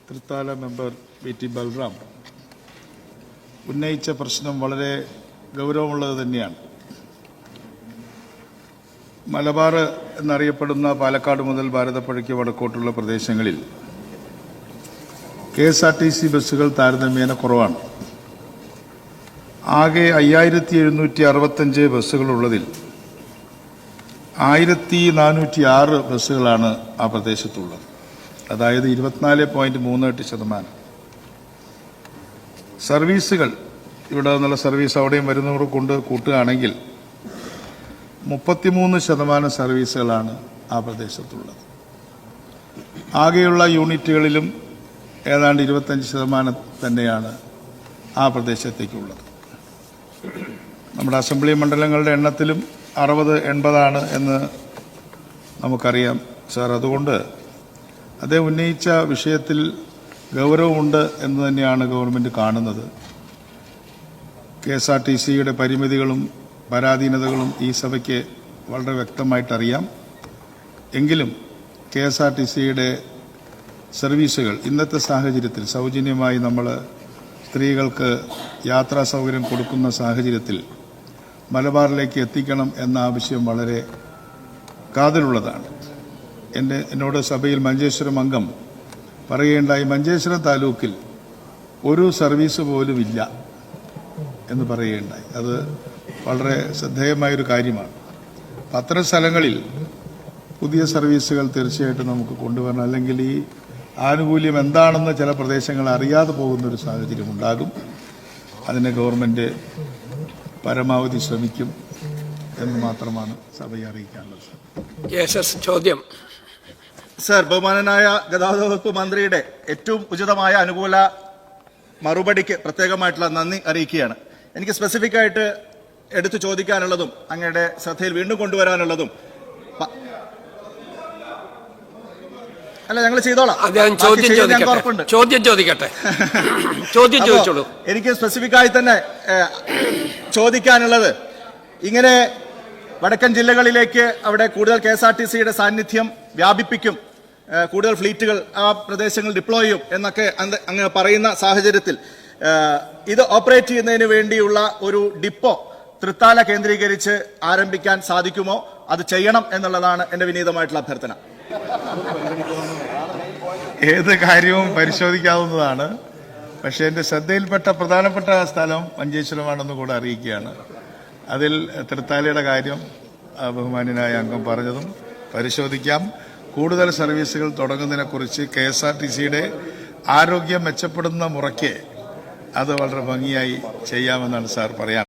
Thrithala member വി.ടി. Balram ഉന്നയിച്ച പ്രശ്നം വളരെ ഗൗരവമുള്ളത് തന്നെയാണ്. മലബാർ എന്നറിയപ്പെടുന്ന പാലക്കാട് മുതൽ ഭാരതപ്പുഴയ്ക്ക് വടക്കോട്ടുള്ള പ്രദേശങ്ങളിൽ KSRTC ബസ്സുകൾ താരതമ്യേന കുറവാണ്. ആകെ 5765 ബസ്സുകളുള്ളതിൽ 1406 ബസ്സുകളാണ് ആ പ്രദേശത്തുള്ളത്. അതായത് 24.38%. സർവീസുകൾ ഇവിടെ നിന്നുള്ള സർവീസ് അവിടെയും വരുന്നവർ കൊണ്ട് കൂട്ടുകയാണെങ്കിൽ 33% സർവീസുകളാണ് ആ പ്രദേശത്തുള്ളത്. ആകെയുള്ള യൂണിറ്റുകളിലും ഏതാണ്ട് 25% തന്നെയാണ് ആ പ്രദേശത്തേക്കുള്ളത്. നമ്മുടെ അസംബ്ലി മണ്ഡലങ്ങളുടെ എണ്ണത്തിലും 60-80 എന്ന് നമുക്കറിയാം സാർ. അതുകൊണ്ട് അദ്ദേഹം ഉന്നയിച്ച വിഷയത്തിൽ ഗൗരവമുണ്ട് എന്ന് തന്നെയാണ് ഗവൺമെന്റ് കാണുന്നത്. KSRTCയുടെ പരിമിതികളും പരാധീനതകളും ഈ സഭയ്ക്ക് വളരെ വ്യക്തമായിട്ടറിയാം. എങ്കിലും KSRTCയുടെ സർവീസുകൾ ഇന്നത്തെ സാഹചര്യത്തിൽ സൗജന്യമായി നമ്മൾ സ്ത്രീകൾക്ക് യാത്രാ സൗകര്യം കൊടുക്കുന്ന സാഹചര്യത്തിൽ മലബാറിലേക്ക് എത്തിക്കണം എന്ന ആവശ്യം വളരെ കാതലുള്ളതാണ്. എന്നോട് സഭയിൽ മഞ്ചേശ്വരം അംഗം പറയുകയുണ്ടായി, മഞ്ചേശ്വരം താലൂക്കിൽ ഒരു സർവീസ് പോലും ഇല്ല എന്ന് പറയുകയുണ്ടായി. അത് വളരെ ശ്രദ്ധേയമായൊരു കാര്യമാണ്. അത്തരം സ്ഥലങ്ങളിൽ പുതിയ സർവീസുകൾ തീർച്ചയായിട്ടും നമുക്ക് കൊണ്ടുവരണം. അല്ലെങ്കിൽ ഈ ആനുകൂല്യം എന്താണെന്ന് ചില പ്രദേശങ്ങൾ അറിയാതെ പോകുന്നൊരു സാഹചര്യം ഉണ്ടാകും. അതിന് ഗവൺമെന്റ് പരമാവധി ശ്രമിക്കും എന്ന് മാത്രമാണ് സഭയെ അറിയിക്കാനുള്ളത്. ചോദ്യം സർ, ബഹുമാനനായ ഗതാഗത വകുപ്പ് മന്ത്രിയുടെ ഏറ്റവും ഉചിതമായ അനുകൂല മറുപടിക്ക് പ്രത്യേകമായിട്ടുള്ള നന്ദി അറിയിക്കുകയാണ്. എനിക്ക് സ്പെസിഫിക് ആയിട്ട് എടുത്തു ചോദിക്കാനുള്ളതും അങ്ങയുടെ ശ്രദ്ധയിൽ വീണ്ടും കൊണ്ടുവരാനുള്ളതും അല്ല, ഞങ്ങൾ ചെയ്തോളാം. ചോദ്യം ചോദിക്കട്ടെ. ചോദ്യം ചോദിച്ചോളൂ. എനിക്ക് സ്പെസിഫിക് ആയി തന്നെ ചോദിക്കാനുള്ളത്, ഇങ്ങനെ വടക്കൻ ജില്ലകളിലേക്ക് അവിടെ കൂടുതൽ KSRTCയുടെ സാന്നിധ്യം വ്യാപിപ്പിക്കും, കൂടുതൽ ഫ്ലീറ്റുകൾ ആ പ്രദേശങ്ങളിൽ ഡിപ്ലോയ് ചെയ്യും എന്നൊക്കെ അങ്ങ് പറയുന്ന സാഹചര്യത്തിൽ ഇത് ഓപ്പറേറ്റ് ചെയ്യുന്നതിന് വേണ്ടിയുള്ള ഒരു ഡിപ്പോ തൃത്താല കേന്ദ്രീകരിച്ച് ആരംഭിക്കാൻ സാധിക്കുമോ? അത് ചെയ്യണം എന്നുള്ളതാണ് എന്റെ വിനീതമായിട്ടുള്ള അഭ്യർത്ഥന. ഏത് കാര്യവും പരിശോധിക്കാവുന്നതാണ്. പക്ഷേ എന്റെ ശ്രദ്ധയിൽപ്പെട്ട പ്രധാനപ്പെട്ട സ്ഥലം മഞ്ചേശ്വരമാണെന്ന് കൂടെ അറിയിക്കുകയാണ്. അതിൽ തൃത്താലയുടെ കാര്യം ബഹുമാന്യനായ അംഗം പറഞ്ഞതും പരിശോധിക്കാം. കൂടുതൽ സർവീസുകൾ തുടങ്ങുന്നതിനെക്കുറിച്ച് KSRTCയുടെ ആരോഗ്യം മെച്ചപ്പെടുന്ന മുറയ്ക്ക് അത് വളരെ ഭംഗിയായി ചെയ്യാമെന്നാണ് സാർ പറയാൻ